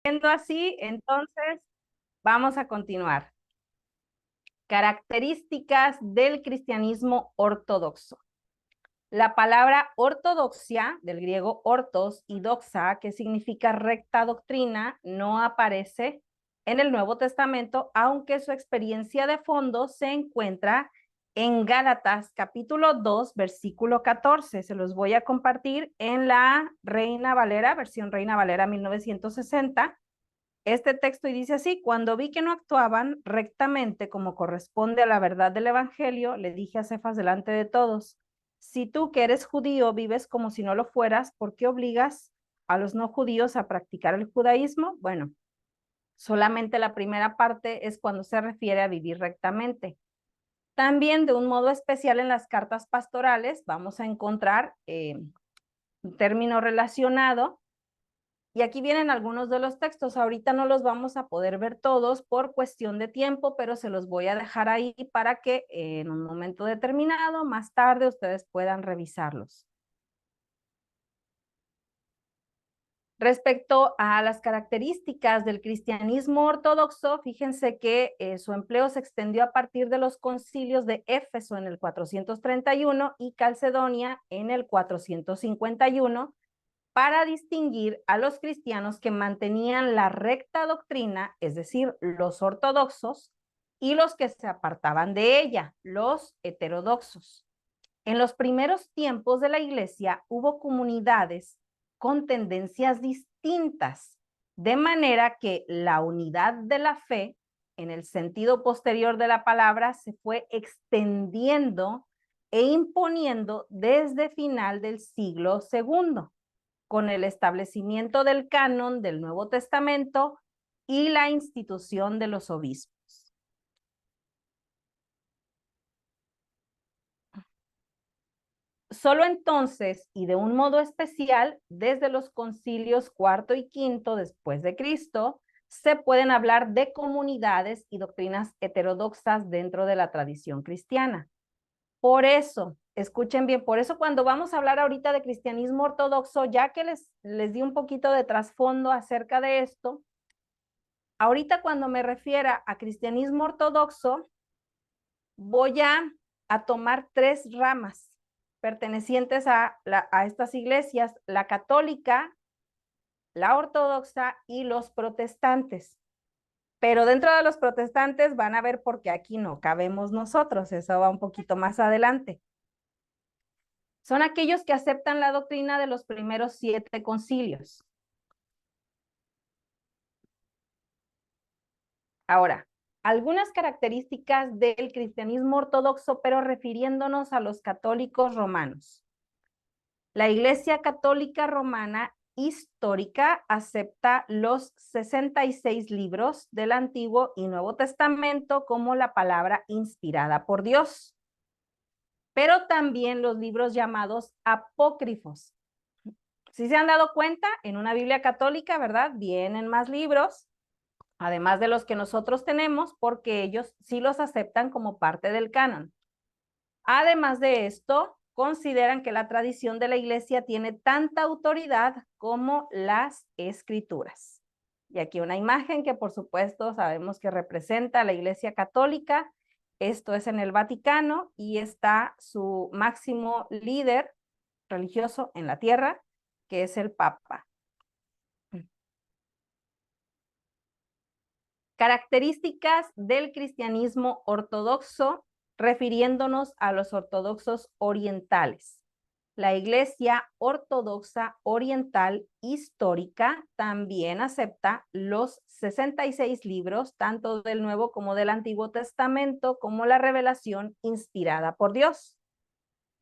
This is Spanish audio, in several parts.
Siendo así, entonces vamos a continuar. Características del cristianismo ortodoxo. La palabra ortodoxia, del griego ortos y doxa, que significa recta doctrina, no aparece en el Nuevo Testamento, aunque su experiencia de fondo se encuentra en Gálatas capítulo 2, versículo 14. Se los voy a compartir en la Reina Valera, versión Reina Valera 1960. Este texto y dice así: cuando vi que no actuaban rectamente como corresponde a la verdad del Evangelio, le dije a Cefas delante de todos: si tú que eres judío vives como si no lo fueras, ¿por qué obligas a los no judíos a practicar el judaísmo? Bueno, solamente la primera parte es cuando se refiere a vivir rectamente. También de un modo especial en las cartas pastorales vamos a encontrar un término relacionado. Y aquí vienen algunos de los textos. Ahorita no los vamos a poder ver todos por cuestión de tiempo, pero se los voy a dejar ahí para que en un momento determinado, más tarde, ustedes puedan revisarlos. Respecto a las características del cristianismo ortodoxo, fíjense que su empleo se extendió a partir de los concilios de Éfeso en el 431 y Calcedonia en el 451, para distinguir a los cristianos que mantenían la recta doctrina, es decir, los ortodoxos, y los que se apartaban de ella, los heterodoxos. En los primeros tiempos de la iglesia hubo comunidades con tendencias distintas, de manera que la unidad de la fe, en el sentido posterior de la palabra, se fue extendiendo e imponiendo desde final del siglo segundo, con el establecimiento del canon del Nuevo Testamento y la institución de los obispos. Solo entonces, y de un modo especial, desde los concilios cuarto y quinto después de Cristo, se pueden hablar de comunidades y doctrinas heterodoxas dentro de la tradición cristiana. Por eso, escuchen bien, por eso cuando vamos a hablar ahorita de cristianismo ortodoxo, ya que les di un poquito de trasfondo acerca de esto, ahorita cuando me refiera a cristianismo ortodoxo, voy a tomar tres ramas pertenecientes a estas iglesias: la católica, la ortodoxa y los protestantes. Pero dentro de los protestantes van a ver por qué aquí no cabemos nosotros, eso va un poquito más adelante. Son aquellos que aceptan la doctrina de los primeros 7 concilios. Ahora, algunas características del cristianismo ortodoxo, pero refiriéndonos a los católicos romanos. La Iglesia Católica Romana histórica acepta los 66 libros del Antiguo y Nuevo Testamento como la palabra inspirada por Dios, pero también los libros llamados apócrifos. Si se han dado cuenta, en una Biblia católica, ¿verdad?, vienen más libros, además de los que nosotros tenemos, porque ellos sí los aceptan como parte del canon. Además de esto, consideran que la tradición de la iglesia tiene tanta autoridad como las escrituras. Y aquí una imagen que por supuesto sabemos que representa a la iglesia católica. Esto es en el Vaticano y está su máximo líder religioso en la tierra, que es el Papa. Características del cristianismo ortodoxo, refiriéndonos a los ortodoxos orientales. La Iglesia Ortodoxa Oriental Histórica también acepta los 66 libros, tanto del Nuevo como del Antiguo Testamento, como la revelación inspirada por Dios.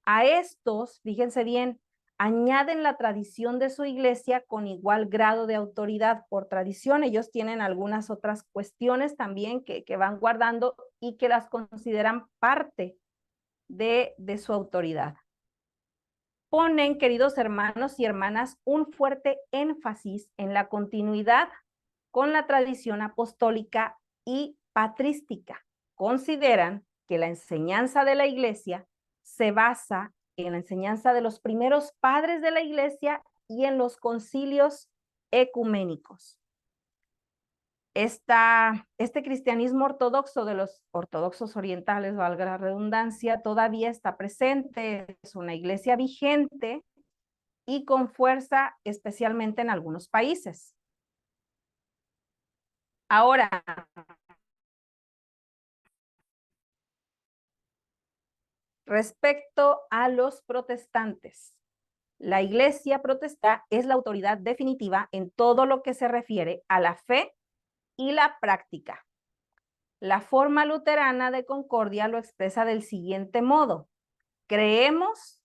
A estos, fíjense bien, añaden la tradición de su iglesia con igual grado de autoridad. Por tradición, ellos tienen algunas otras cuestiones también que van guardando y que las consideran parte de su autoridad. Ponen, queridos hermanos y hermanas, un fuerte énfasis en la continuidad con la tradición apostólica y patrística. Consideran que la enseñanza de la iglesia se basa en la enseñanza de los primeros padres de la iglesia y en los concilios ecuménicos. Este cristianismo ortodoxo de los ortodoxos orientales, valga la redundancia, todavía está presente, es una iglesia vigente y con fuerza, especialmente en algunos países. Ahora, respecto a los protestantes, la iglesia protestante es la autoridad definitiva en todo lo que se refiere a la fe y la práctica. La forma luterana de concordia lo expresa del siguiente modo: creemos,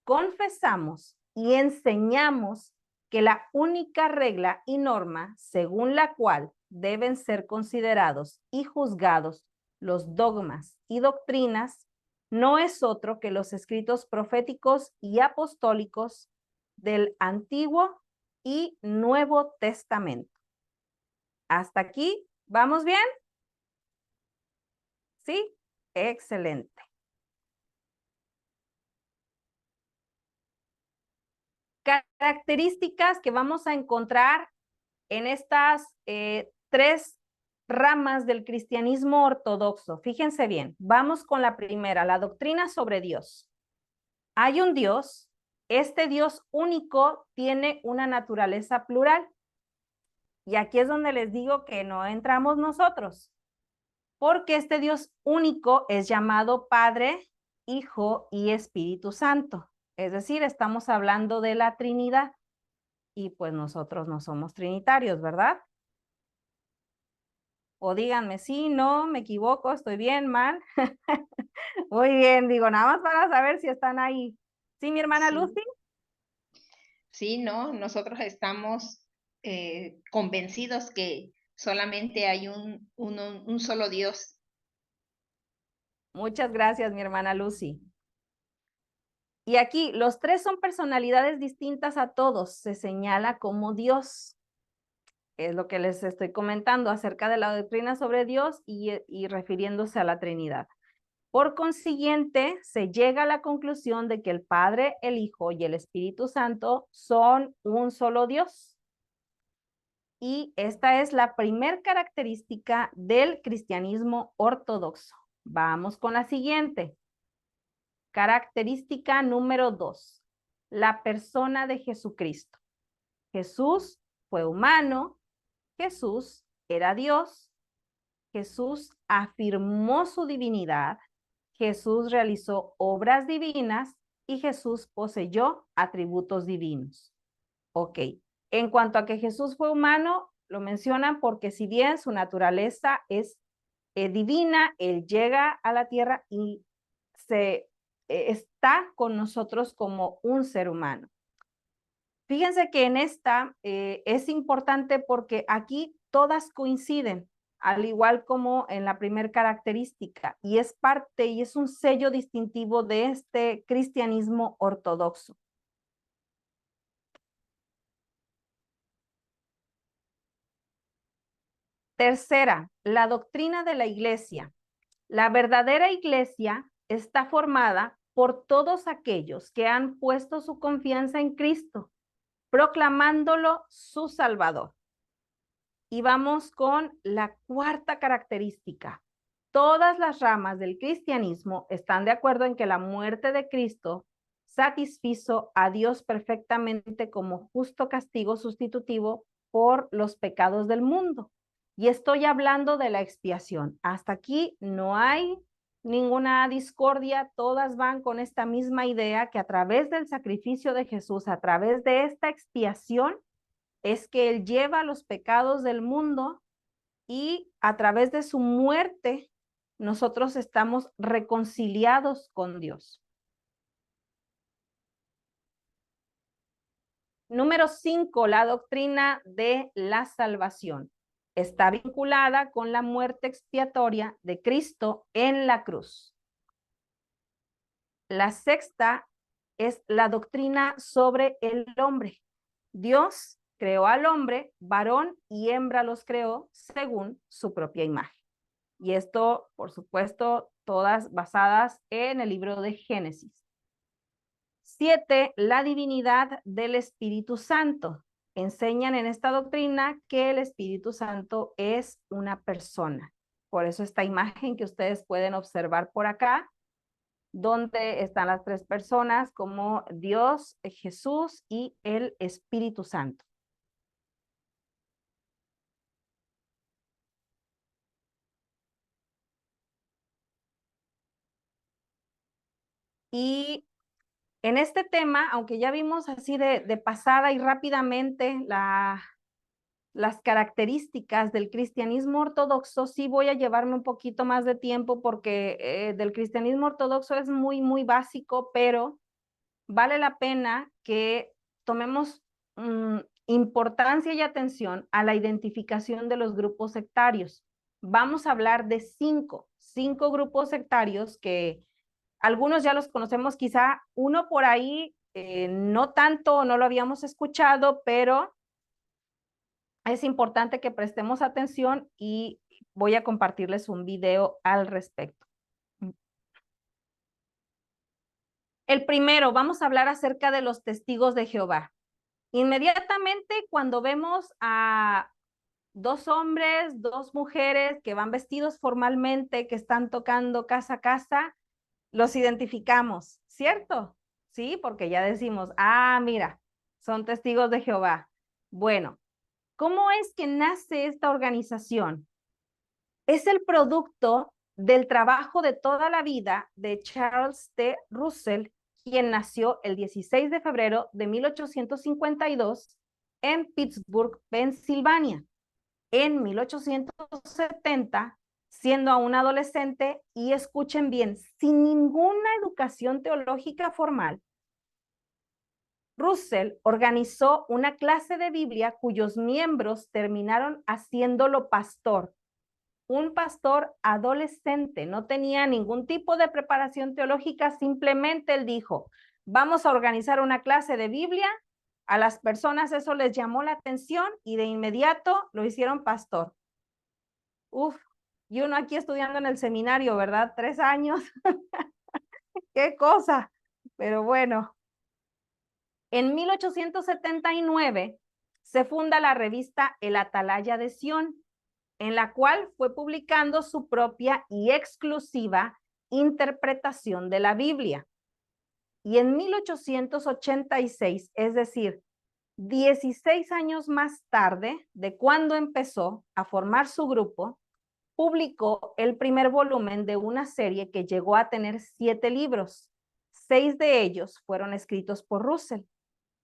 confesamos y enseñamos que la única regla y norma según la cual deben ser considerados y juzgados los dogmas y doctrinas no es otro que los escritos proféticos y apostólicos del Antiguo y Nuevo Testamento. ¿Hasta aquí? ¿Vamos bien? ¿Sí? Excelente. Características que vamos a encontrar en estas tres ramas del cristianismo ortodoxo. Fíjense bien, vamos con la primera, la doctrina sobre Dios. Hay un Dios, este Dios único tiene una naturaleza plural. Y aquí es donde les digo que no entramos nosotros, porque este Dios único es llamado Padre, Hijo y Espíritu Santo. Es decir, estamos hablando de la Trinidad. Y pues nosotros no somos trinitarios, ¿verdad? O díganme, sí, no, me equivoco, estoy bien, mal. Muy bien, digo, nada más para saber si están ahí. ¿Sí, mi hermana Sí, Lucy? sí, no, nosotros estamos convencidos que solamente hay un solo Dios. Muchas gracias, mi hermana Lucy. Y aquí, los tres son personalidades distintas a todos. Se señala como Dios. Es lo que les estoy comentando acerca de la doctrina sobre Dios y refiriéndose a la Trinidad. Por consiguiente, se llega a la conclusión de que el Padre, el Hijo y el Espíritu Santo son un solo Dios. Y esta es la primer característica del cristianismo ortodoxo. Vamos con la siguiente. Característica número 2. La persona de Jesucristo. Jesús fue humano, Jesús era Dios, Jesús afirmó su divinidad, Jesús realizó obras divinas y Jesús poseyó atributos divinos. Ok, en cuanto a que Jesús fue humano, lo mencionan porque si bien su naturaleza es divina, Él llega a la tierra y está con nosotros como un ser humano. Fíjense que en esta es importante porque aquí todas coinciden, al igual como en la primera característica, y es parte y es un sello distintivo de este cristianismo ortodoxo. Tercera, la doctrina de la iglesia. La verdadera iglesia está formada por todos aquellos que han puesto su confianza en Cristo, proclamándolo su Salvador. Y vamos con la cuarta característica. Todas las ramas del cristianismo están de acuerdo en que la muerte de Cristo satisfizo a Dios perfectamente como justo castigo sustitutivo por los pecados del mundo. Y estoy hablando de la expiación. Hasta aquí no hay ninguna discordia, todas van con esta misma idea que a través del sacrificio de Jesús, a través de esta expiación, es que Él lleva los pecados del mundo y a través de su muerte nosotros estamos reconciliados con Dios. Número 5, la doctrina de la salvación. Está vinculada con la muerte expiatoria de Cristo en la cruz. La sexta es la doctrina sobre el hombre. Dios creó al hombre, varón y hembra los creó según su propia imagen. Y esto, por supuesto, todas basadas en el libro de Génesis. 7, la divinidad del Espíritu Santo. enseñan en esta doctrina que el Espíritu Santo es una persona. Por eso esta imagen que ustedes pueden observar por acá, donde están las tres personas como Dios, Jesús y el Espíritu Santo. Y en este tema, aunque ya vimos así de pasada y rápidamente las características del cristianismo ortodoxo, sí voy a llevarme un poquito más de tiempo porque del cristianismo ortodoxo es muy básico, pero vale la pena que tomemos importancia y atención a la identificación de los grupos sectarios. Vamos a hablar de cinco grupos sectarios que algunos ya los conocemos, quizá uno por ahí no tanto, no lo habíamos escuchado, pero es importante que prestemos atención y voy a compartirles un video al respecto. El primero, vamos a hablar acerca de los testigos de Jehová. Inmediatamente cuando vemos a dos hombres, dos mujeres que van vestidos formalmente, que están tocando casa a casa, los identificamos, ¿cierto? Sí, porque ya decimos, ah, mira, son testigos de Jehová. Bueno, ¿cómo es que nace esta organización? Es el producto del trabajo de toda la vida de Charles T. Russell, quien nació el 16 de febrero de 1852 en Pittsburgh, Pensilvania. En 1870, siendo aún adolescente, y escuchen bien, sin ninguna educación teológica formal, Russell organizó una clase de Biblia cuyos miembros terminaron haciéndolo pastor. Un pastor adolescente, no tenía ningún tipo de preparación teológica, simplemente él dijo, vamos a organizar una clase de Biblia, a las personas eso les llamó la atención y de inmediato lo hicieron pastor. Uf, y uno aquí estudiando en el seminario, ¿verdad? 3 años, qué cosa, pero bueno. En 1879 se funda la revista El Atalaya de Sion, en la cual fue publicando su propia y exclusiva interpretación de la Biblia. Y en 1886, es decir, 16 años más tarde de cuando empezó a formar su grupo, publicó el primer volumen de una serie que llegó a tener 7 libros. 6 de ellos fueron escritos por Russell,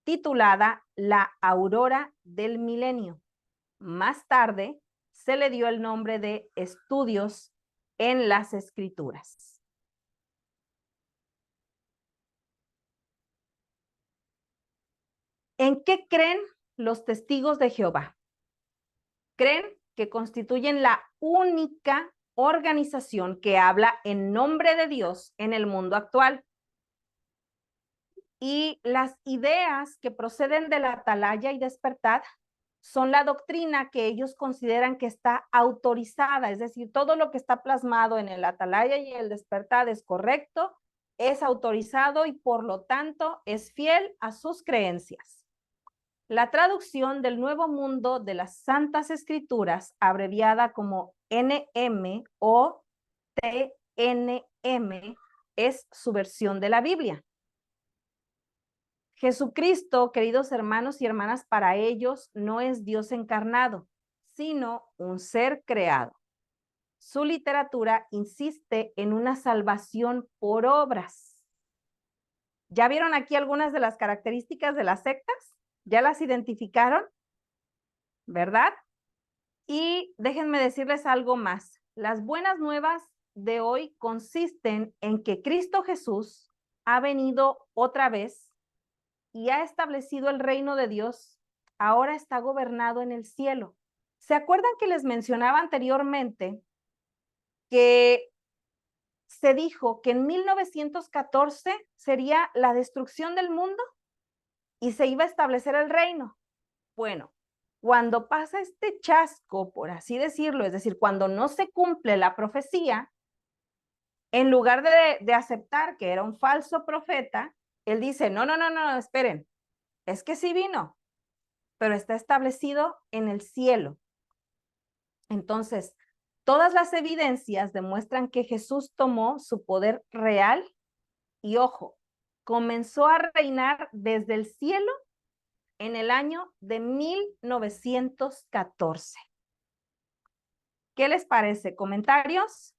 titulada La Aurora del Milenio. Más tarde se le dio el nombre de Estudios en las Escrituras. ¿En qué creen los testigos de Jehová? Creen que constituyen la única organización que habla en nombre de Dios en el mundo actual. Y las ideas que proceden de la Atalaya y Despertad son la doctrina que ellos consideran que está autorizada, es decir, todo lo que está plasmado en el Atalaya y el Despertad es correcto, es autorizado y por lo tanto es fiel a sus creencias. La traducción del Nuevo Mundo de las Santas Escrituras, abreviada como NM o TNM, es su versión de la Biblia. Jesucristo, queridos hermanos y hermanas, para ellos no es Dios encarnado, sino un ser creado. Su literatura insiste en una salvación por obras. ¿Ya vieron aquí algunas de las características de las sectas? ¿Ya las identificaron? ¿Verdad? Y déjenme decirles algo más. Las buenas nuevas de hoy consisten en que Cristo Jesús ha venido otra vez y ha establecido el reino de Dios, ahora está gobernado en el cielo. ¿Se acuerdan que les mencionaba anteriormente que se dijo que en 1914 sería la destrucción del mundo y se iba a establecer el reino? Bueno, cuando pasa este chasco, por así decirlo, es decir, cuando no se cumple la profecía, en lugar de aceptar que era un falso profeta, él dice, no, esperen, es que sí vino, pero está establecido en el cielo. Entonces, todas las evidencias demuestran que Jesús tomó su poder real y, ojo, comenzó a reinar desde el cielo en el año de 1914. ¿Qué les parece? ¿Comentarios?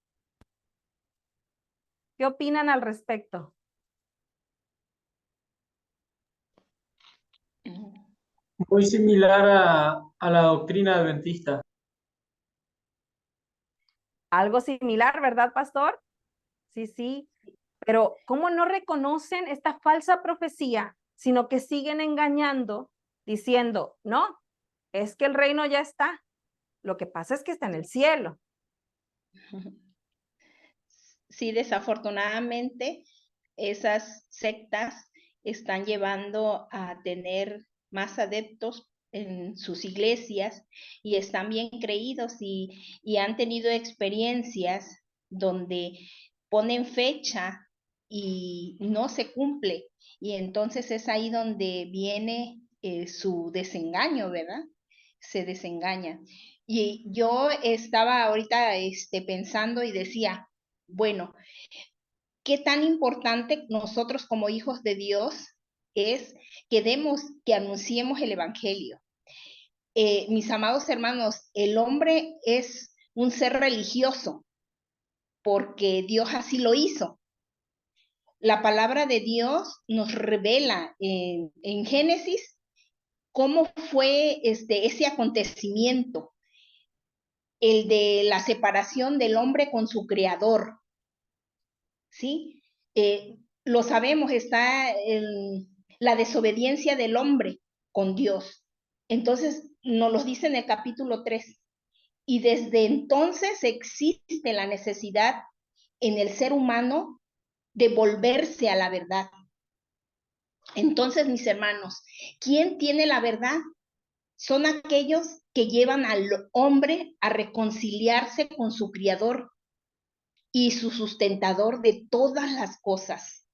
¿Qué opinan al respecto? Muy similar a la doctrina adventista. Algo similar, ¿verdad, pastor? Sí, sí. Pero ¿cómo no reconocen esta falsa profecía, sino que siguen engañando, diciendo, no, es que el reino ya está. Lo que pasa es que está en el cielo. Sí, desafortunadamente, esas sectas están llevando a tener más adeptos en sus iglesias y están bien creídos y han tenido experiencias donde ponen fecha y no se cumple. Y entonces es ahí donde viene su desengaño, ¿verdad? Se desengaña. Y yo estaba ahorita pensando y decía, bueno, qué tan importante nosotros como hijos de Dios es que anunciemos el Evangelio. Mis amados hermanos, el hombre es un ser religioso porque Dios así lo hizo. La palabra de Dios nos revela en Génesis cómo fue ese acontecimiento, el de la separación del hombre con su creador. ¿Sí? Lo sabemos, está la desobediencia del hombre con Dios. Entonces, nos lo dice en el capítulo 3. Y desde entonces existe la necesidad en el ser humano de volverse a la verdad. Entonces, mis hermanos, ¿quién tiene la verdad? Son aquellos que llevan al hombre a reconciliarse con su Creador y su sustentador de todas las cosas.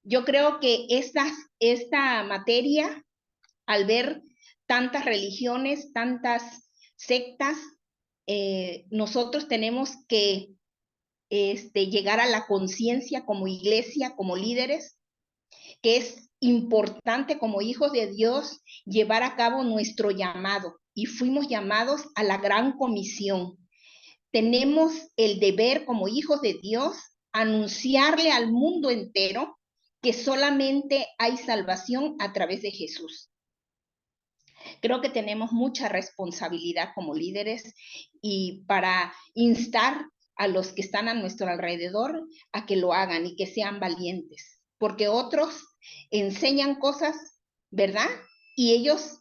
Yo creo que esta materia, al ver tantas religiones, tantas sectas, nosotros tenemos que llegar a la conciencia como iglesia, como líderes, que es importante como hijos de Dios llevar a cabo nuestro llamado. Y fuimos llamados a la gran comisión. Tenemos el deber como hijos de Dios anunciarle al mundo entero que solamente hay salvación a través de Jesús. Creo que tenemos mucha responsabilidad como líderes y para instar a los que están a nuestro alrededor a que lo hagan y que sean valientes, porque otros enseñan cosas, ¿verdad? Y ellos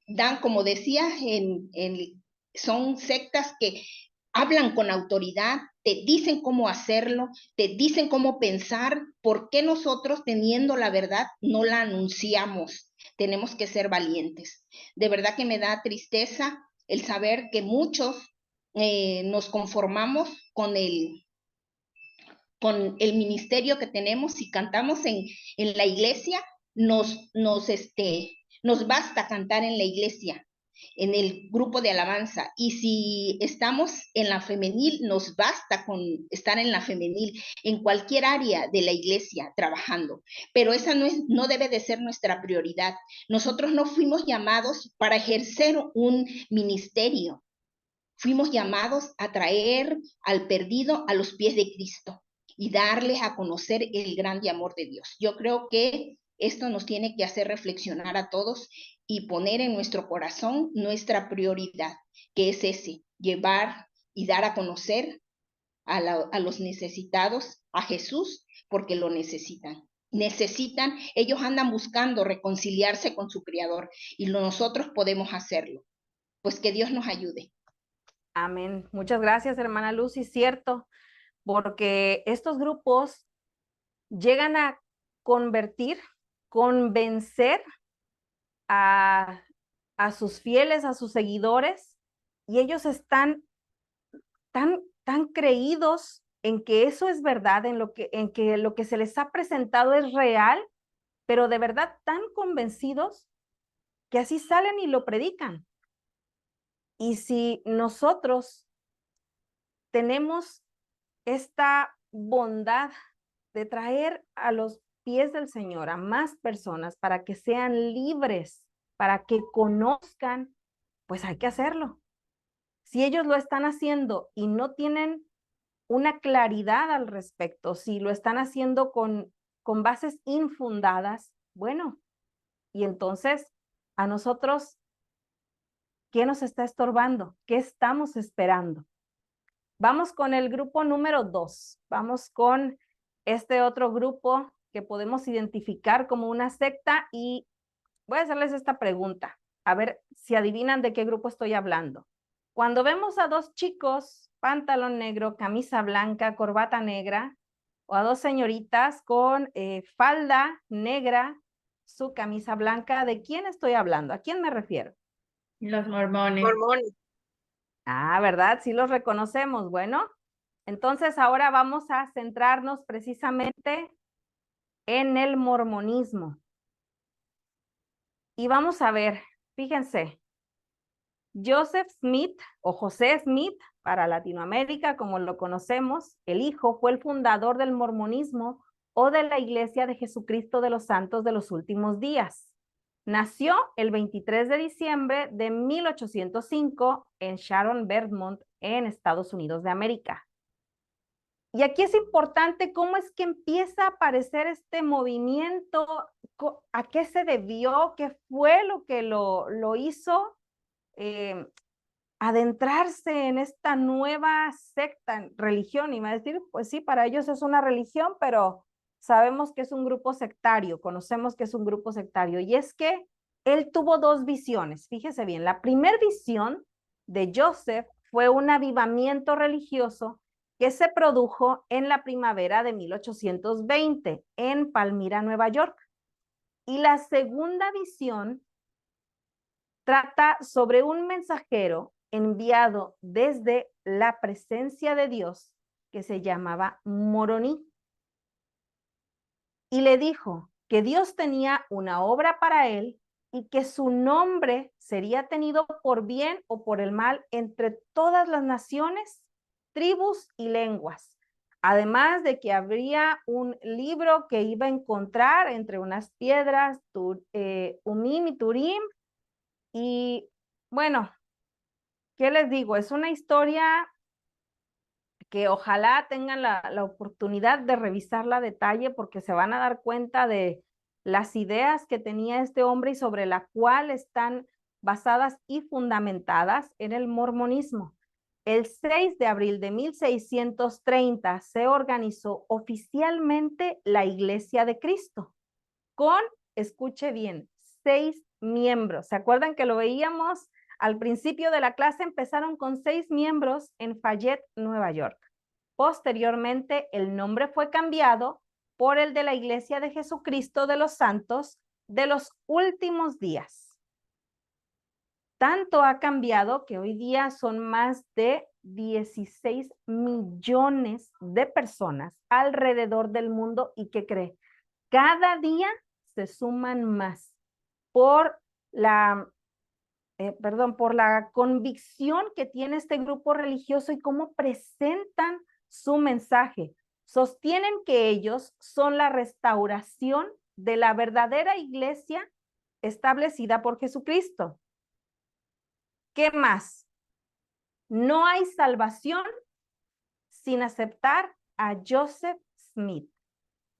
dan, como decía, son sectas que hablan con autoridad, te dicen cómo hacerlo, te dicen cómo pensar. ¿Por qué nosotros, teniendo la verdad, no la anunciamos? Tenemos que ser valientes. De verdad que me da tristeza el saber que muchos nos conformamos con el ministerio que tenemos. Si cantamos en la iglesia, nos basta cantar en la iglesia, en el grupo de alabanza. Y si estamos en la femenil, nos basta con estar en la femenil, en cualquier área de la iglesia trabajando. Pero esa no debe de ser nuestra prioridad. Nosotros no fuimos llamados para ejercer un ministerio. Fuimos llamados a traer al perdido a los pies de Cristo y darles a conocer el grande amor de Dios. Yo creo que esto nos tiene que hacer reflexionar a todos y poner en nuestro corazón nuestra prioridad, que es llevar y dar a conocer a los necesitados a Jesús, porque lo necesitan. Ellos andan buscando reconciliarse con su Creador y nosotros podemos hacerlo. Pues que Dios nos ayude. Amén. Muchas gracias, hermana Lucy. Cierto, porque estos grupos llegan a convencer a sus fieles, a sus seguidores, y ellos están tan creídos en que eso es verdad, en que lo que se les ha presentado es real, pero de verdad tan convencidos que así salen y lo predican. Y si nosotros tenemos esta bondad de traer a los pies del Señor a más personas para que sean libres, para que conozcan, pues hay que hacerlo. Si ellos lo están haciendo y no tienen una claridad al respecto, si lo están haciendo con bases infundadas, bueno, y entonces a nosotros, ¿qué nos está estorbando? ¿Qué estamos esperando? Vamos con el grupo número 2. Vamos con este otro grupo que podemos identificar como una secta y voy a hacerles esta pregunta. A ver si adivinan de qué grupo estoy hablando. Cuando vemos a dos chicos, pantalón negro, camisa blanca, corbata negra, o a dos señoritas con falda negra, su camisa blanca, ¿de quién estoy hablando? ¿A quién me refiero? Los mormones. Mormones. Ah, ¿verdad? Sí los reconocemos. Bueno, entonces ahora vamos a centrarnos precisamente en el mormonismo. Y vamos a ver, fíjense, Joseph Smith o José Smith para Latinoamérica, como lo conocemos, el hijo fue el fundador del mormonismo o de la Iglesia de Jesucristo de los Santos de los Últimos Días. Nació el 23 de diciembre de 1805 en Sharon, Vermont, en Estados Unidos de América. Y aquí es importante cómo es que empieza a aparecer este movimiento, a qué se debió, qué fue lo que lo hizo adentrarse en esta nueva secta, religión. Y me va a decir, pues sí, para ellos es una religión, pero sabemos que es un grupo sectario, conocemos que es un grupo sectario. Y es que él tuvo dos visiones, fíjese bien. La primera visión de Joseph fue un avivamiento religioso que se produjo en la primavera de 1820 en Palmira, Nueva York. Y la segunda visión trata sobre un mensajero enviado desde la presencia de Dios que se llamaba Moroni. Y le dijo que Dios tenía una obra para él y que su nombre sería tenido por bien o por el mal entre todas las naciones, tribus y lenguas. Además de que habría un libro que iba a encontrar entre unas piedras, Umim y Turim. Y bueno, ¿qué les digo? Es una historia que ojalá tengan la oportunidad de revisarla a detalle porque se van a dar cuenta de las ideas que tenía este hombre y sobre la cual están basadas y fundamentadas en el mormonismo. El 6 de abril de 1630 se organizó oficialmente la Iglesia de Cristo con, escuche bien, 6 miembros. ¿Se acuerdan que lo veíamos al principio de la clase? Empezaron con 6 miembros en Fayette, Nueva York. Posteriormente, el nombre fue cambiado por el de la Iglesia de Jesucristo de los Santos de los Últimos Días. Tanto ha cambiado que hoy día son más de 16 millones de personas alrededor del mundo. ¿Y qué cree? Cada día se suman más por la convicción que tiene este grupo religioso y cómo presentan su mensaje. Sostienen que ellos son la restauración de la verdadera iglesia establecida por Jesucristo. ¿Qué más? No hay salvación sin aceptar a Joseph Smith.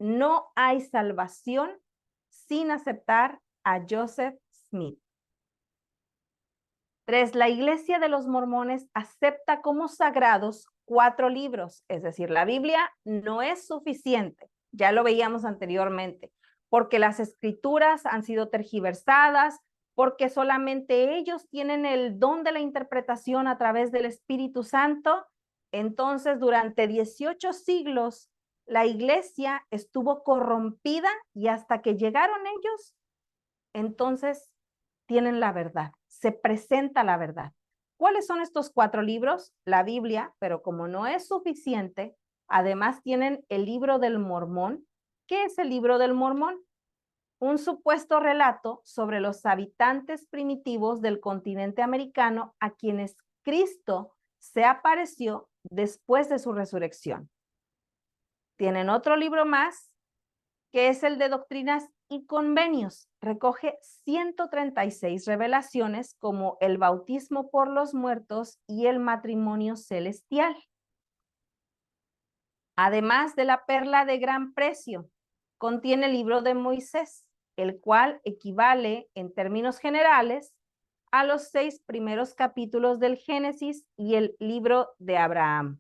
No hay salvación sin aceptar a Joseph Smith. 3. La Iglesia de los Mormones acepta como sagrados 4 libros, es decir, la Biblia no es suficiente, ya lo veíamos anteriormente, porque las escrituras han sido tergiversadas, porque solamente ellos tienen el don de la interpretación a través del Espíritu Santo. Entonces, durante 18 siglos, la Iglesia estuvo corrompida y hasta que llegaron ellos, entonces tienen la verdad, se presenta la verdad. ¿Cuáles son estos 4 libros? La Biblia, pero como no es suficiente, además tienen el libro del Mormón. ¿Qué es el libro del Mormón? un supuesto relato sobre los habitantes primitivos del continente americano a quienes Cristo se apareció después de su resurrección. Tienen otro libro más, que es el de Doctrinas y Convenios. Recoge 136 revelaciones como el bautismo por los muertos y el matrimonio celestial. Además de la perla de gran precio, contiene el libro de Moisés, el cual equivale en términos generales a los 6 primeros capítulos del Génesis y el libro de Abraham,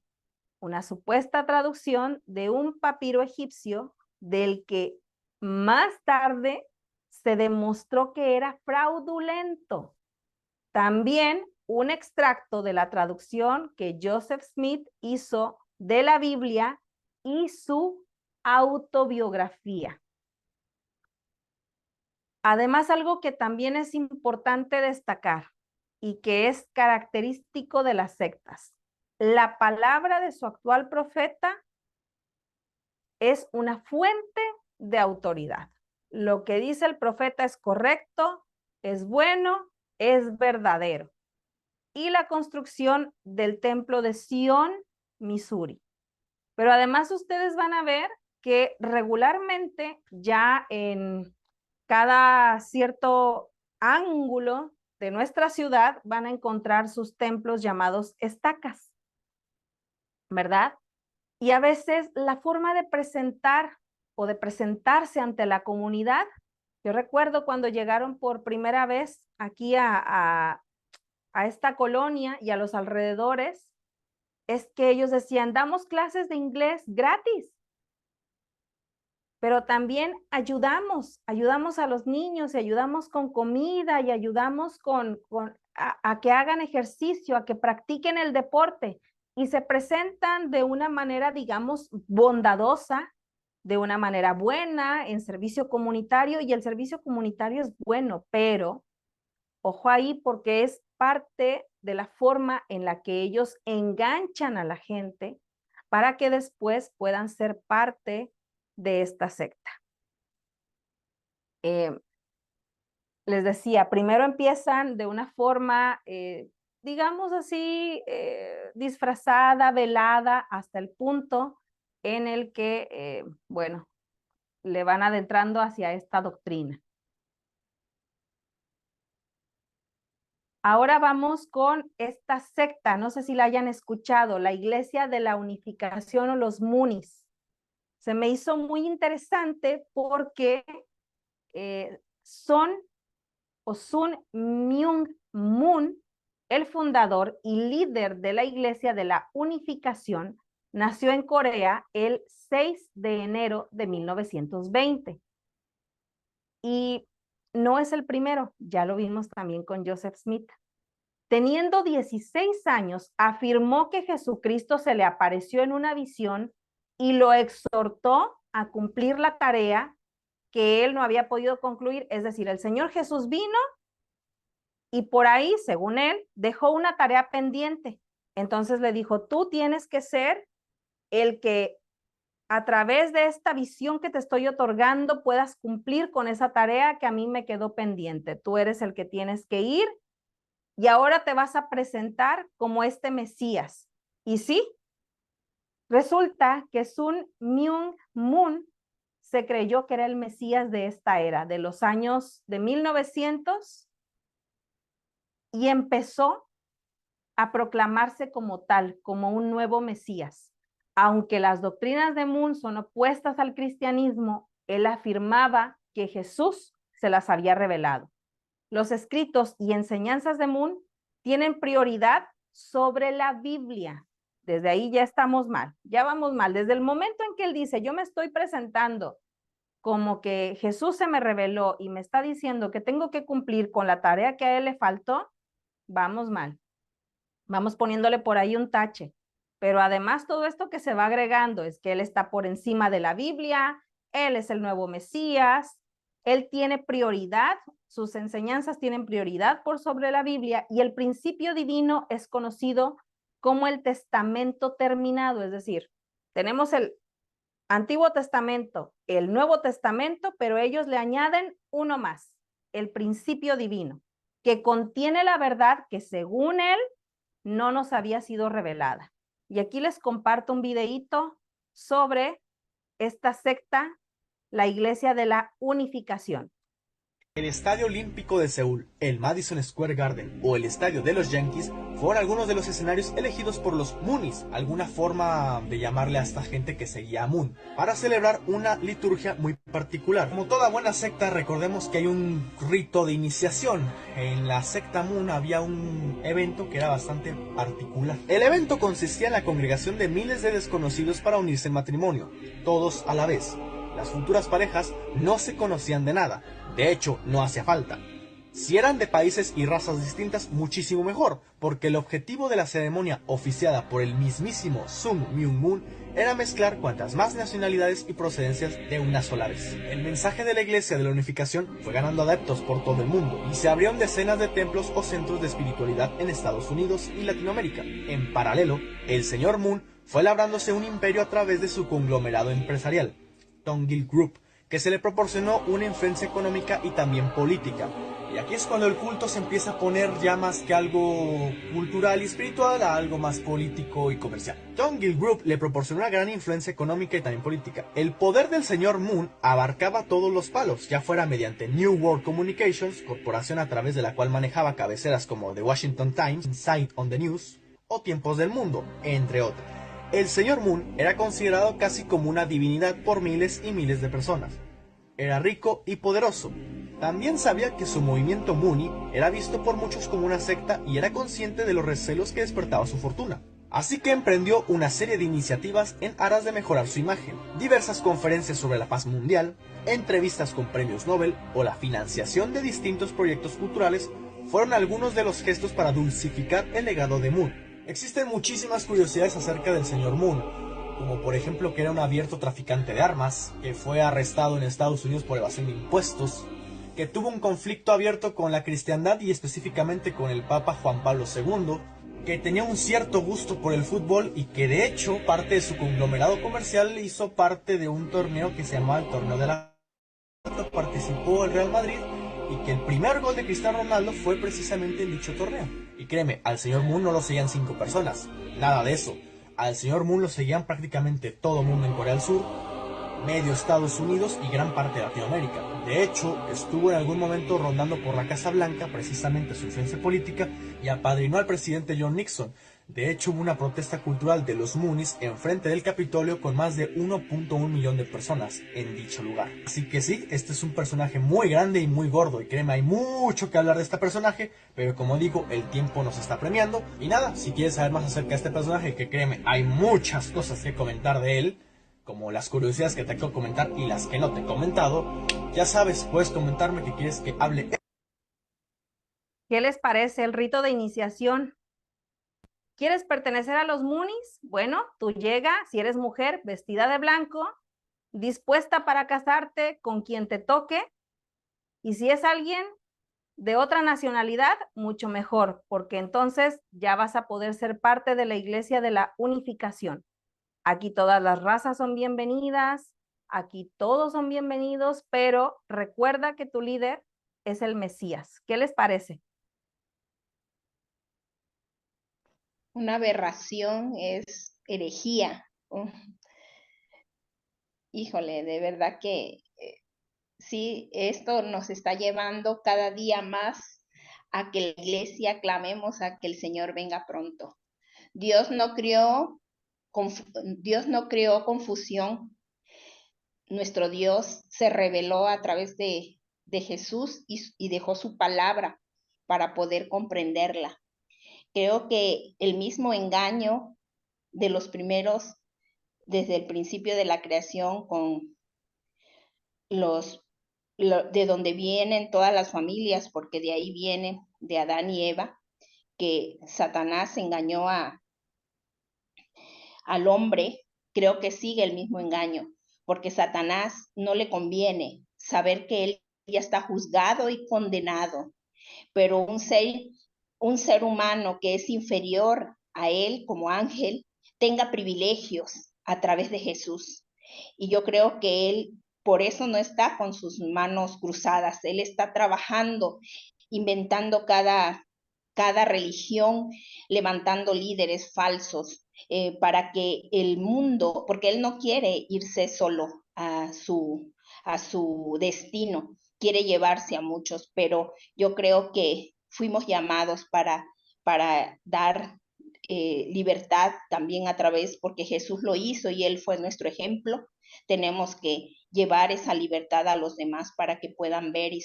una supuesta traducción de un papiro egipcio del que más tarde se demostró que era fraudulento. También un extracto de la traducción que Joseph Smith hizo de la Biblia y su autobiografía. Además, algo que también es importante destacar y que es característico de las sectas, la palabra de su actual profeta es una fuente de autoridad. Lo que dice el profeta es correcto, es bueno, es verdadero. Y la construcción del templo de Sion, Missouri. Pero además ustedes van a ver que regularmente ya en cada cierto ángulo de nuestra ciudad van a encontrar sus templos llamados estacas, ¿verdad? Y a veces la forma de presentar o de presentarse ante la comunidad, yo recuerdo cuando llegaron por primera vez aquí a esta colonia y a los alrededores, es que ellos decían, damos clases de inglés gratis, pero también ayudamos a los niños y ayudamos con comida y ayudamos a que hagan ejercicio, a que practiquen el deporte y se presentan de una manera, digamos, bondadosa, de una manera buena en servicio comunitario, y el servicio comunitario es bueno, pero ojo ahí porque es parte de la forma en la que ellos enganchan a la gente para que después puedan ser parte de esta secta. Les decía, primero empiezan de una forma, digamos así, disfrazada, velada, hasta el punto en el que, bueno, le van adentrando hacia esta doctrina. Ahora vamos con esta secta, no sé si la hayan escuchado, la Iglesia de la Unificación o los Munis. Se me hizo muy interesante porque Sun Myung Moon, el fundador y líder de la Iglesia de la Unificación, nació en Corea el 6 de enero de 1920. Y no es el primero, ya lo vimos también con Joseph Smith. Teniendo 16 años, afirmó que Jesucristo se le apareció en una visión y lo exhortó a cumplir la tarea que él no había podido concluir. Es decir, el Señor Jesús vino y por ahí, según él, dejó una tarea pendiente. Entonces le dijo, tú tienes que ser el que a través de esta visión que te estoy otorgando puedas cumplir con esa tarea que a mí me quedó pendiente. Tú eres el que tienes que ir y ahora te vas a presentar como este Mesías. Y sí, resulta que Sun Myung Moon se creyó que era el Mesías de esta era, de los años de 1900, y empezó a proclamarse como tal, como un nuevo Mesías. Aunque las doctrinas de Moon son opuestas al cristianismo, él afirmaba que Jesús se las había revelado. Los escritos y enseñanzas de Moon tienen prioridad sobre la Biblia. Desde ahí ya estamos mal, ya vamos mal. Desde el momento en que él dice, yo me estoy presentando como que Jesús se me reveló y me está diciendo que tengo que cumplir con la tarea que a él le faltó, vamos mal. Vamos poniéndole por ahí un tache. Pero además todo esto que se va agregando es que él está por encima de la Biblia, él es el nuevo Mesías, él tiene prioridad, sus enseñanzas tienen prioridad por sobre la Biblia, y el principio divino es conocido como el testamento terminado. Es decir, tenemos el Antiguo Testamento el Nuevo Testamento, pero ellos le añaden uno más, el principio divino, que contiene la verdad que según él no nos había sido revelada. Y aquí les comparto un videíto sobre esta secta, la Iglesia de la Unificación. El Estadio Olímpico de Seúl, el Madison Square Garden o el Estadio de los Yankees fueron algunos de los escenarios elegidos por los Moonies, alguna forma de llamarle a esta gente que seguía a Moon, para celebrar una liturgia muy particular. Como toda buena secta, recordemos que hay un rito de iniciación. En la secta Moon había un evento que era bastante particular. El evento consistía en la congregación de miles de desconocidos para unirse en matrimonio, todos a la vez. Las futuras parejas no se conocían de nada, de hecho no hacía falta. Si eran de países y razas distintas, muchísimo mejor, porque el objetivo de la ceremonia oficiada por el mismísimo Sun Myung Moon era mezclar cuantas más nacionalidades y procedencias de una sola vez. El mensaje de la Iglesia de la Unificación fue ganando adeptos por todo el mundo, y se abrieron decenas de templos o centros de espiritualidad en Estados Unidos y Latinoamérica. En paralelo, el señor Moon fue labrándose un imperio a través de su conglomerado empresarial, Tongil Group, que se le proporcionó una influencia económica y también política. Y aquí es cuando el culto se empieza a poner ya más que algo cultural y espiritual a algo más político y comercial. Tongil Group le proporcionó una gran influencia económica y también política. El poder del señor Moon abarcaba todos los palos, ya fuera mediante New World Communications, corporación a través de la cual manejaba cabeceras como The Washington Times, Inside on the News o Tiempos del Mundo, entre otros. El señor Moon era considerado casi como una divinidad por miles y miles de personas. Era rico y poderoso. También sabía que su movimiento Moonie era visto por muchos como una secta y era consciente de los recelos que despertaba su fortuna. Así que emprendió una serie de iniciativas en aras de mejorar su imagen, diversas conferencias sobre la paz mundial, entrevistas con premios Nobel o la financiación de distintos proyectos culturales fueron algunos de los gestos para dulcificar el legado de Moon. Existen muchísimas curiosidades acerca del señor Moon, como por ejemplo que era un abierto traficante de armas, que fue arrestado en Estados Unidos por evasión de impuestos, que tuvo un conflicto abierto con la cristiandad y específicamente con el Papa Juan Pablo II, que tenía un cierto gusto por el fútbol y que de hecho parte de su conglomerado comercial hizo parte de un torneo que se llamaba el Torneo de la Plata, participó el Real Madrid y que el primer gol de Cristiano Ronaldo fue precisamente en dicho torneo. Y créeme, al señor Moon no lo seguían 5 personas, nada de eso. Al señor Moon lo seguían prácticamente todo el mundo en Corea del Sur, medio Estados Unidos y gran parte de Latinoamérica. De hecho, estuvo en algún momento rondando por la Casa Blanca, precisamente su influencia política, y apadrinó al presidente John Nixon. De hecho, hubo una protesta cultural de los Moonies enfrente del Capitolio con más de 1.1 millón de personas en dicho lugar. Así que sí, este es un personaje muy grande y muy gordo, y créeme, hay mucho que hablar de este personaje, pero como digo, el tiempo nos está premiando. Y nada, si quieres saber más acerca de este personaje, que créeme, hay muchas cosas que comentar de él, como las curiosidades que te quiero comentar y las que no te he comentado, ya sabes, puedes comentarme que quieres que hable. ¿Qué les parece el rito de iniciación? ¿Quieres pertenecer a los Moonies? Bueno, tú llega, si eres mujer, vestida de blanco, dispuesta para casarte con quien te toque, y si es alguien de otra nacionalidad, mucho mejor, porque entonces ya vas a poder ser parte de la Iglesia de la Unificación. Aquí todas las razas son bienvenidas, aquí todos son bienvenidos, pero recuerda que tu líder es el Mesías. ¿Qué les parece? Una aberración, es herejía. Híjole, de verdad que sí, esto nos está llevando cada día más a que la iglesia clamemos a que el Señor venga pronto. Dios no creó confusión. Nuestro Dios se reveló a través de Jesús y dejó su palabra para poder comprenderla. Creo que el mismo engaño de los primeros, desde el principio de la creación, con de donde vienen todas las familias, porque de ahí viene, de Adán y Eva, que Satanás engañó al hombre, creo que sigue el mismo engaño, porque Satanás no le conviene saber que él ya está juzgado y condenado, pero un ser humano que es inferior a él como ángel, tenga privilegios a través de Jesús. Y yo creo que él por eso no está con sus manos cruzadas. Él está trabajando, inventando cada religión, levantando líderes falsos para que el mundo, porque él no quiere irse solo a su destino, quiere llevarse a muchos, pero yo creo que fuimos llamados para dar libertad también a través, porque Jesús lo hizo y él fue nuestro ejemplo. Tenemos que llevar esa libertad a los demás para que puedan ver y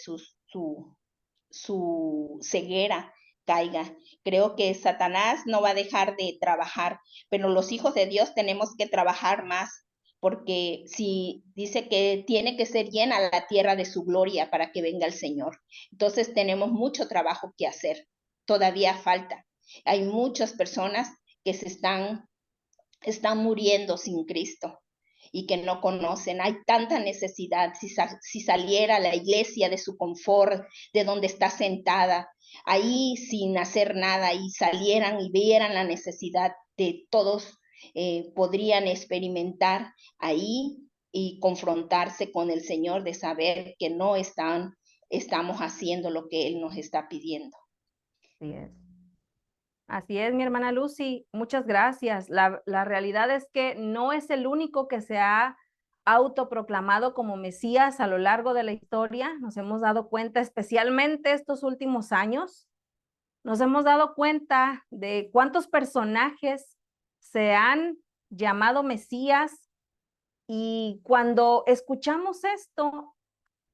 su ceguera caiga. Creo que Satanás no va a dejar de trabajar, pero los hijos de Dios tenemos que trabajar más, porque si dice que tiene que ser llena la tierra de su gloria para que venga el Señor. Entonces tenemos mucho trabajo que hacer. Todavía falta. Hay muchas personas que están muriendo sin Cristo y que no conocen. Hay tanta necesidad. Si saliera la iglesia de su confort, de donde está sentada, ahí sin hacer nada, y salieran y vieran la necesidad de todos, podrían experimentar ahí y confrontarse con el Señor, de saber que no estamos haciendo lo que Él nos está pidiendo. Así es. Así es, mi hermana Lucy, muchas gracias. La realidad es que no es el único que se ha autoproclamado como Mesías a lo largo de la historia. Nos hemos dado cuenta, especialmente estos últimos años, nos hemos dado cuenta de cuántos personajes se han llamado Mesías, y cuando escuchamos esto,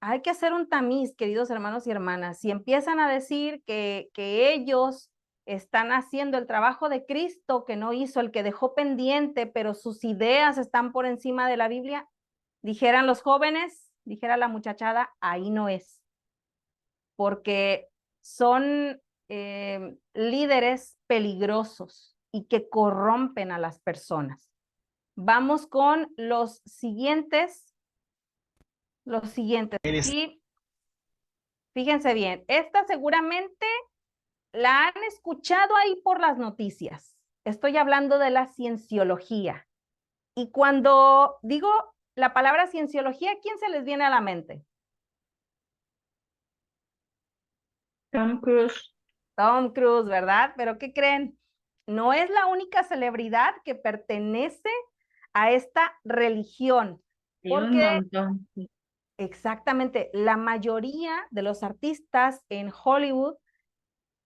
hay que hacer un tamiz, queridos hermanos y hermanas. Si empiezan a decir que ellos están haciendo el trabajo de Cristo que no hizo, el que dejó pendiente, pero sus ideas están por encima de la Biblia, dijeran los jóvenes, dijera la muchachada, ahí no es. Porque son líderes peligrosos y que corrompen a las personas. Vamos con los siguientes. Y fíjense bien, esta seguramente la han escuchado ahí por las noticias. Estoy hablando de la cienciología. Y cuando digo la palabra cienciología, ¿quién se les viene a la mente? Tom Cruise. Tom Cruise, ¿verdad? Pero ¿qué creen? No es la única celebridad que pertenece a esta religión. Hay un Porque montón. exactamente, la mayoría de los artistas en Hollywood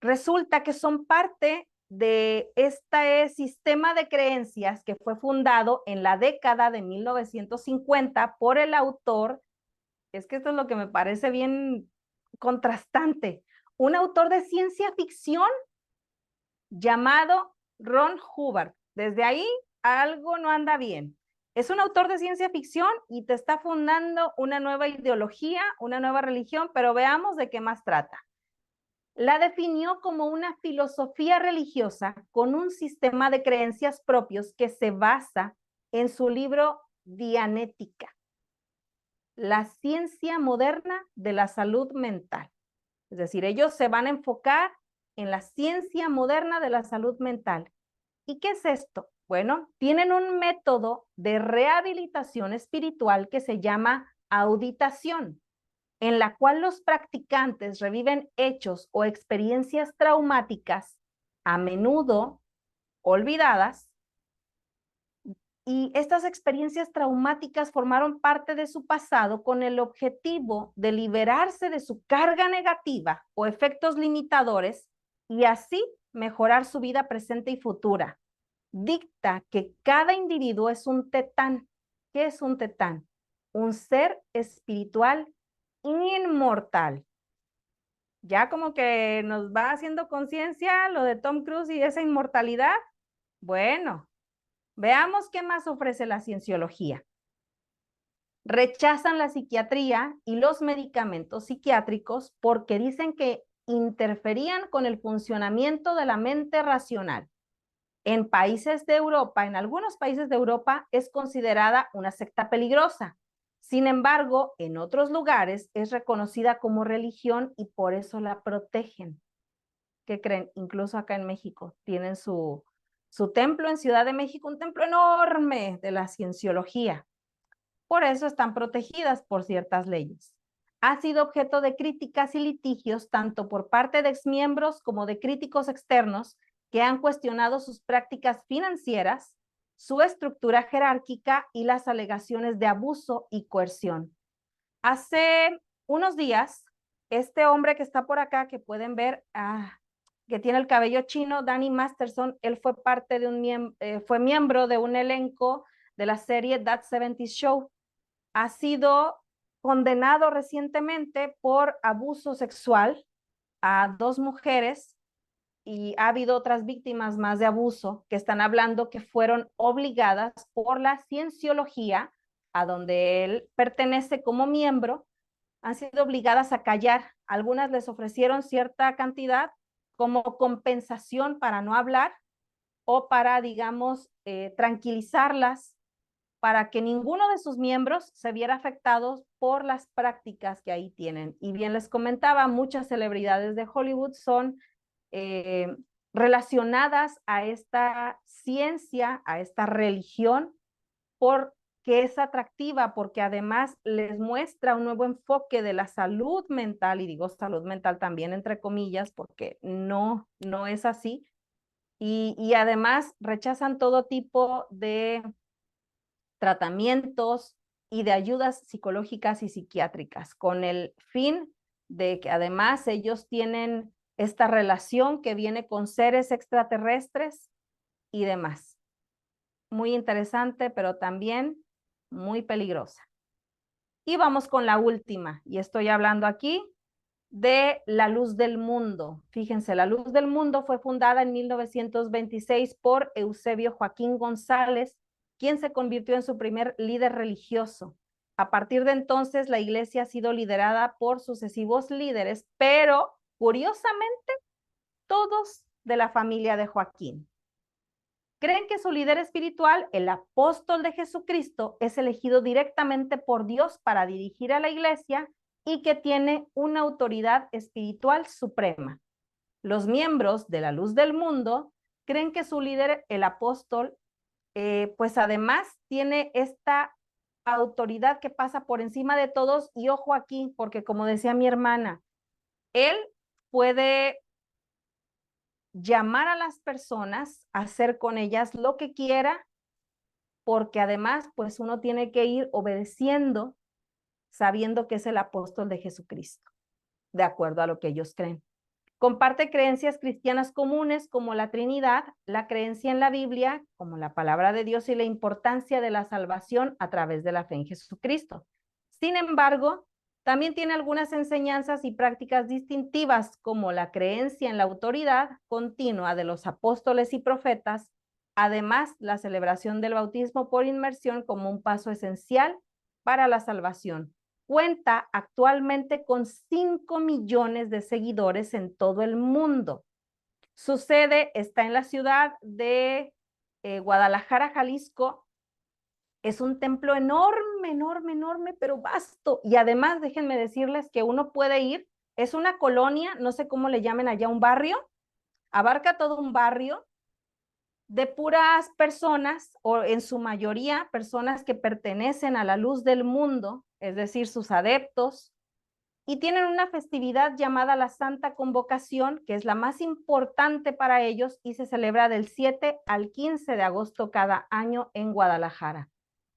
resulta que son parte de este sistema de creencias que fue fundado en la década de 1950 por el autor. Es que esto es lo que me parece bien contrastante. Un autor de ciencia ficción llamado Ron Hubbard. Desde ahí algo no anda bien. Es un autor de ciencia ficción y te está fundando una nueva ideología, una nueva religión, pero veamos de qué más trata. La definió como una filosofía religiosa con un sistema de creencias propios que se basa en su libro Dianética, la ciencia moderna de la salud mental. Es decir, ellos se van a enfocar en la ciencia moderna de la salud mental. ¿Y qué es esto? Bueno, tienen un método de rehabilitación espiritual que se llama auditación, en la cual los practicantes reviven hechos o experiencias traumáticas, a menudo olvidadas, y estas experiencias traumáticas formaron parte de su pasado con el objetivo de liberarse de su carga negativa o efectos limitadores y así mejorar su vida presente y futura. Dicta que cada individuo es un tetán. ¿Qué es un tetán? Un ser espiritual inmortal. Ya como que nos va haciendo conciencia lo de Tom Cruise y esa inmortalidad. Bueno, veamos qué más ofrece la cienciología. Rechazan la psiquiatría y los medicamentos psiquiátricos porque dicen que interferían con el funcionamiento de la mente racional. En países de Europa, en algunos países de Europa, es considerada una secta peligrosa. Sin embargo, en otros lugares es reconocida como religión y por eso la protegen. ¿Qué creen? Incluso acá en México tienen su templo en Ciudad de México, un templo enorme de la cienciología. Por eso están protegidas por ciertas leyes. Ha sido objeto de críticas y litigios tanto por parte de exmiembros como de críticos externos que han cuestionado sus prácticas financieras, su estructura jerárquica y las alegaciones de abuso y coerción. Hace unos días, este hombre que está por acá, que pueden ver, que tiene el cabello chino, Danny Masterson, él fue parte de fue miembro de un elenco de la serie That 70 Show. Ha sido condenado recientemente por abuso sexual a 2 mujeres y ha habido otras víctimas más de abuso que están hablando que fueron obligadas por la cienciología, a donde él pertenece como miembro, han sido obligadas a callar. Algunas les ofrecieron cierta cantidad como compensación para no hablar o para, digamos, tranquilizarlas, para que ninguno de sus miembros se viera afectados por las prácticas que ahí tienen. Y bien les comentaba, muchas celebridades de Hollywood son relacionadas a esta ciencia, a esta religión, porque es atractiva, porque además les muestra un nuevo enfoque de la salud mental, y digo salud mental también entre comillas, porque no es así, y además rechazan todo tipo de tratamientos y de ayudas psicológicas y psiquiátricas, con el fin de que además ellos tienen esta relación que viene con seres extraterrestres y demás. Muy interesante, pero también muy peligrosa. Y vamos con la última, y estoy hablando aquí de La Luz del Mundo. Fíjense, La Luz del Mundo fue fundada en 1926 por Eusebio Joaquín González, quien se convirtió en su primer líder religioso. A partir de entonces, la iglesia ha sido liderada por sucesivos líderes, pero curiosamente, todos de la familia de Joaquín. Creen que su líder espiritual, el apóstol de Jesucristo, es elegido directamente por Dios para dirigir a la iglesia y que tiene una autoridad espiritual suprema. Los miembros de La Luz del Mundo creen que su líder, el apóstol, pues además tiene esta autoridad que pasa por encima de todos, y ojo aquí, porque como decía mi hermana, él puede llamar a las personas, hacer con ellas lo que quiera, porque además pues uno tiene que ir obedeciendo, sabiendo que es el apóstol de Jesucristo, de acuerdo a lo que ellos creen. Comparte creencias cristianas comunes como la Trinidad, la creencia en la Biblia, como la palabra de Dios, y la importancia de la salvación a través de la fe en Jesucristo. Sin embargo, también tiene algunas enseñanzas y prácticas distintivas, como la creencia en la autoridad continua de los apóstoles y profetas, además la celebración del bautismo por inmersión como un paso esencial para la salvación. Cuenta actualmente con 5 millones de seguidores en todo el mundo. Su sede está en la ciudad de Guadalajara, Jalisco. Es un templo enorme, enorme, enorme, pero vasto. Y además, déjenme decirles que uno puede ir, es una colonia, no sé cómo le llamen allá, un barrio, abarca todo un barrio de puras personas, o en su mayoría personas que pertenecen a la luz del mundo, es decir, sus adeptos, y tienen una festividad llamada la Santa Convocación, que es la más importante para ellos y se celebra del 7 al 15 de agosto cada año en Guadalajara.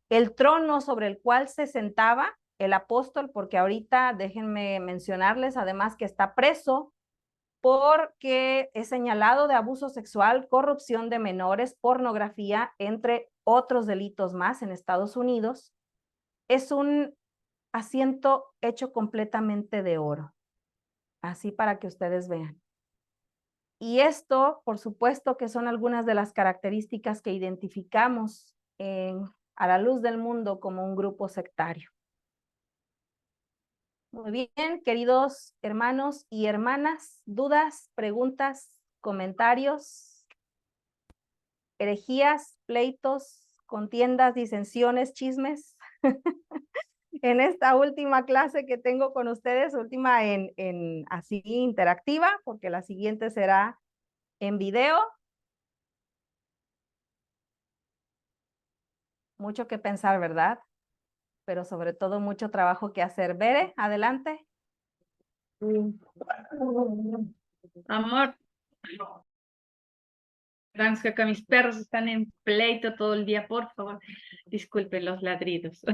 El trono sobre el cual se sentaba el apóstol, porque ahorita déjenme mencionarles además que está preso porque es señalado de abuso sexual, corrupción de menores, pornografía, entre otros delitos más en Estados Unidos. Es un asiento hecho completamente de oro, así para que ustedes vean. Y esto, por supuesto, que son algunas de las características que identificamos a la luz del mundo como un grupo sectario. Muy bien, queridos hermanos y hermanas, dudas, preguntas, comentarios, herejías, pleitos, contiendas, disensiones, chismes. En esta última clase que tengo con ustedes, última en así interactiva, porque la siguiente será en video. Mucho que pensar, ¿verdad? pero sobre todo mucho trabajo que hacer. Bere, adelante. Amor. Perdón, es que acá mis perros están en pleito todo el día, por favor. Disculpen los ladridos.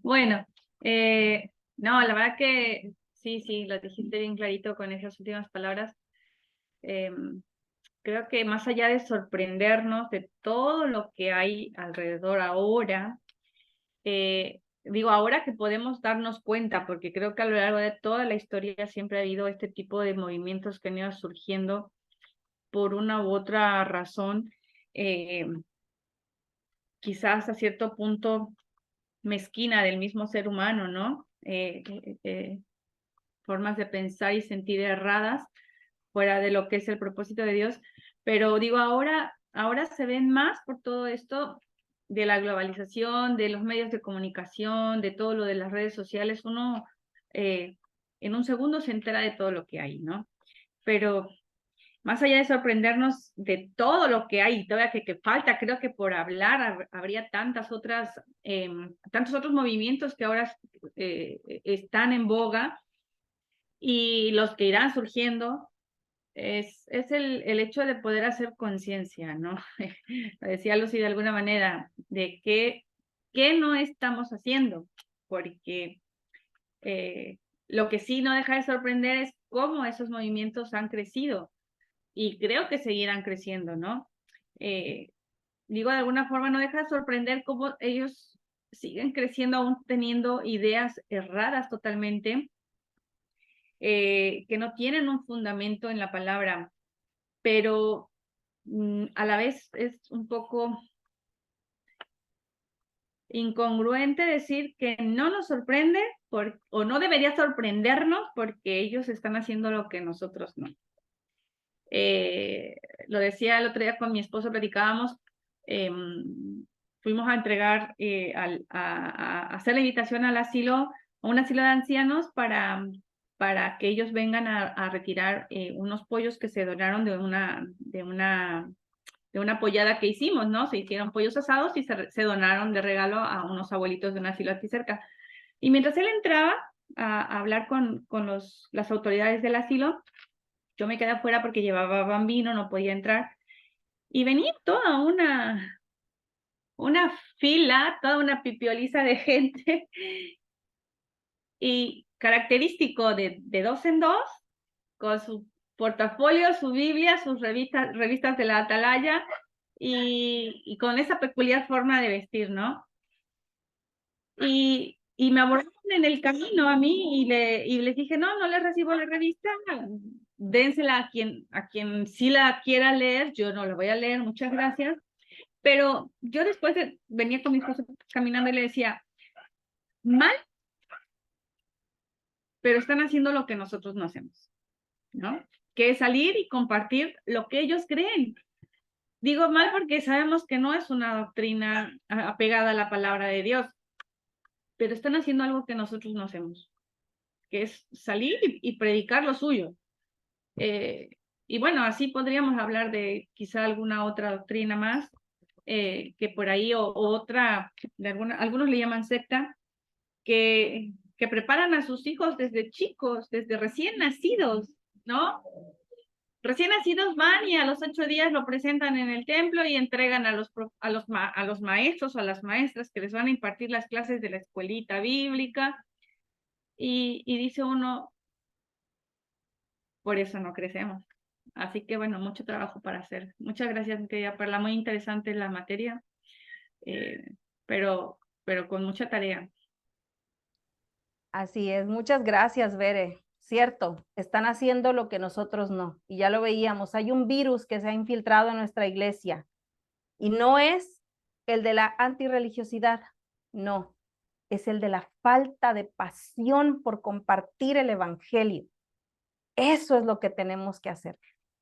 Bueno, no, la verdad que sí, lo dijiste bien clarito con esas últimas palabras. Creo que más allá de sorprendernos de todo lo que hay alrededor ahora, digo ahora que podemos darnos cuenta, porque creo que a lo largo de toda la historia siempre ha habido este tipo de movimientos que han ido surgiendo por una u otra razón, quizás a cierto punto mezquina del mismo ser humano, ¿no? Formas de pensar y sentir erradas fuera de lo que es el propósito de Dios. Pero digo, ahora se ven más por todo esto de la globalización, de los medios de comunicación, de todo lo de las redes sociales. Uno en un segundo se entera de todo lo que hay, ¿no? Pero más allá de sorprendernos de todo lo que hay, todavía que falta, creo que por hablar habría tantos otros movimientos que ahora están en boga y los que irán surgiendo, es el hecho de poder hacer conciencia, ¿no? Decía Lucy de alguna manera, de qué no estamos haciendo, porque lo que sí no deja de sorprender es cómo esos movimientos han crecido y creo que seguirán creciendo, ¿no? Digo, de alguna forma no deja de sorprender cómo ellos siguen creciendo aún teniendo ideas erradas totalmente, que no tienen un fundamento en la palabra, pero a la vez es un poco incongruente decir que no nos sorprende o no debería sorprendernos porque ellos están haciendo lo que nosotros no. Lo decía el otro día con mi esposo, platicábamos, fuimos a entregar, a hacer la invitación al asilo, a un asilo de ancianos para que ellos vengan a retirar unos pollos que se donaron de una pollada que hicimos, ¿no? Se hicieron pollos asados y se donaron de regalo a unos abuelitos de un asilo aquí cerca. Y mientras él entraba a hablar con las autoridades del asilo, yo me quedé afuera porque llevaba bambino, no podía entrar. Y venía toda una fila, toda una pipioliza de gente. Y característico de dos en dos, con su portafolio, su Biblia, sus revistas de la Atalaya, y con esa peculiar forma de vestir, ¿no? Y me abordaron en el camino a mí y les dije, no les recibo la revista, dénsela a quien sí la quiera leer, yo no la voy a leer, muchas gracias. Pero yo después venía con mi esposo caminando y le decía, mal, pero están haciendo lo que nosotros no hacemos, ¿no? Que es salir y compartir lo que ellos creen. Digo mal porque sabemos que no es una doctrina apegada a la palabra de Dios, pero están haciendo algo que nosotros no hacemos, que es salir y predicar lo suyo. Y bueno, así podríamos hablar de quizá alguna otra doctrina más, que por ahí, o otra, algunos le llaman secta, que preparan a sus hijos desde chicos, desde recién nacidos, ¿no? Recién nacidos van y a los 8 días lo presentan en el templo y entregan a los maestros o a las maestras que les van a impartir las clases de la escuelita bíblica. Y dice uno, por eso no crecemos. Así que bueno, mucho trabajo para hacer. Muchas gracias, mi querida Perla, muy interesante la materia, pero con mucha tarea. Así es, muchas gracias, Bere. Cierto, están haciendo lo que nosotros no. Y ya lo veíamos, hay un virus que se ha infiltrado en nuestra iglesia y no es el de la antirreligiosidad, no, es el de la falta de pasión por compartir el evangelio. Eso es lo que tenemos que hacer.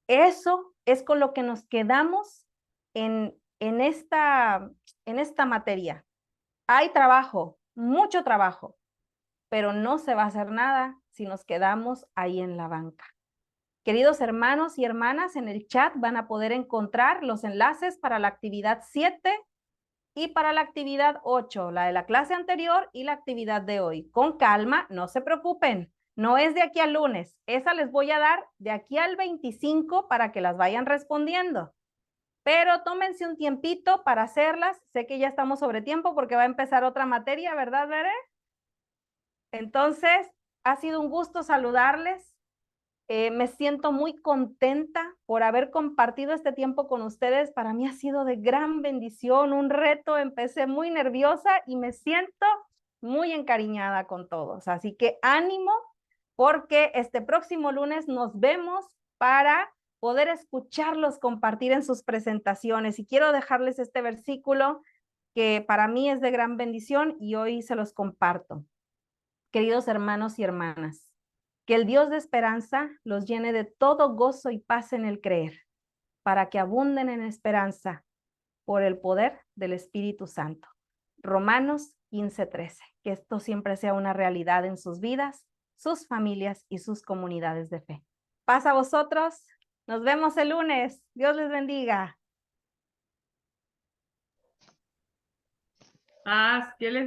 Eso es con lo que nos quedamos en esta materia. Hay trabajo, mucho trabajo, pero no se va a hacer nada si nos quedamos ahí en la banca. Queridos hermanos y hermanas, en el chat van a poder encontrar los enlaces para la actividad 7 y para la actividad 8, la de la clase anterior y la actividad de hoy. Con calma, no se preocupen. No es de aquí al lunes. Esa les voy a dar de aquí al 25 para que las vayan respondiendo. Pero tómense un tiempito para hacerlas. Sé que ya estamos sobre tiempo porque va a empezar otra materia, ¿verdad, Bere? Entonces, ha sido un gusto saludarles. Me siento muy contenta por haber compartido este tiempo con ustedes. Para mí ha sido de gran bendición, un reto. Empecé muy nerviosa y me siento muy encariñada con todos. Así que ánimo, porque este próximo lunes nos vemos para poder escucharlos compartir en sus presentaciones. Y quiero dejarles este versículo que para mí es de gran bendición y hoy se los comparto. Queridos hermanos y hermanas, que el Dios de esperanza los llene de todo gozo y paz en el creer, para que abunden en esperanza por el poder del Espíritu Santo. Romanos 15:13. Que esto siempre sea una realidad en sus vidas, sus familias y sus comunidades de fe. Paz a vosotros. Nos vemos el lunes. Dios les bendiga. Dios les